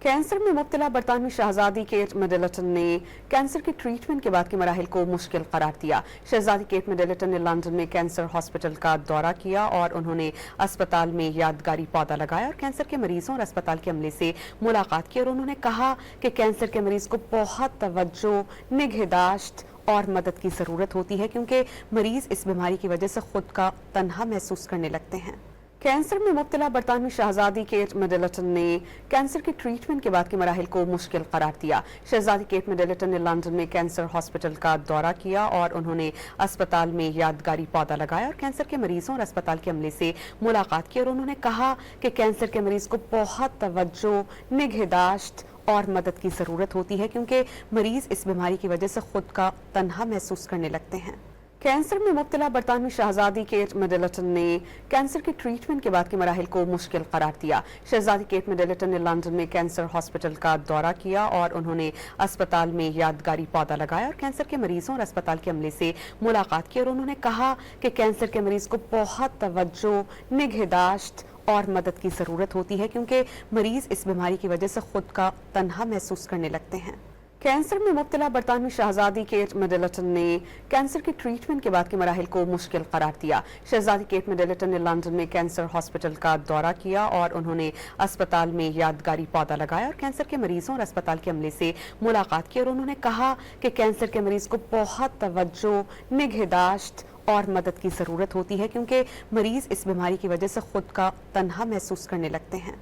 Cancer में मुब्तला बरतानवी शहजादी Kate Middleton ने cancer की ट्रीटमेंट के बाद के मराहिल को मुश्किल करार दिया। शहजादी केट मिडलटन ने लंदन में कैंसर हॉस्पिटल का दौरा किया और उन्होंने अस्पताल में यादगारी पौधा लगाया और कैंसर के मरीजों और अस्पताल के अमले से मुलाकात की और उन्होंने कहा कि कैंसर के मरीज को बहुत तवज्जो, निगहदाश्त और मदद की ज़रूरत होती है क्योंकि मरीज इस बीमारी की वजह से खुद का तन्हा महसूस करने लगते हैं। कैंसर में मुब्तला बरतानवी शहजादी केट मिडलटन ने कैंसर की ट्रीटमेंट के बाद के मराहिल को मुश्किल करार दिया। शहजादी केट मिडलटन ने लंदन में कैंसर हॉस्पिटल का दौरा किया और उन्होंने अस्पताल में यादगारी पौधा लगाया और कैंसर के मरीजों और अस्पताल के अमले से मुलाकात की और उन्होंने कहा कि कैंसर के मरीज को बहुत तवज्जो, निगहदाश्त और मदद की ज़रूरत होती है क्योंकि मरीज इस बीमारी की वजह से खुद का तन्हा महसूस करने लगते हैं। कैंसर में मुब्तला बरतानवी शहजादी केट मिडलटन ने कैंसर की ट्रीटमेंट के बाद के मराहिल को मुश्किल करार दिया। शहजादी केट मिडलटन ने लंदन में कैंसर हॉस्पिटल का दौरा किया और उन्होंने अस्पताल में यादगारी पौधा लगाया और कैंसर के मरीजों और अस्पताल के अमले से मुलाकात की और उन्होंने कहा कि कैंसर के मरीज को बहुत तवज्जो, निगहदाश्त और मदद की ज़रूरत होती है क्योंकि मरीज इस बीमारी की वजह से खुद का तन्हा महसूस करने लगते हैं। कैंसर में मुब्तला बरतानवी शहजादी केट मिडलटन ने कैंसर की ट्रीटमेंट के बाद के मराहिल को मुश्किल करार दिया। शहजादी केट मिडलटन ने लंदन में कैंसर हॉस्पिटल का दौरा किया और उन्होंने अस्पताल में यादगारी पौधा लगाया और कैंसर के मरीजों और अस्पताल के अमले से मुलाकात की और उन्होंने कहा कि कैंसर के मरीज को बहुत तवज्जो, निगहदाश्त और मदद की ज़रूरत होती है क्योंकि मरीज इस बीमारी की वजह से खुद का तन्हा महसूस करने लगते हैं।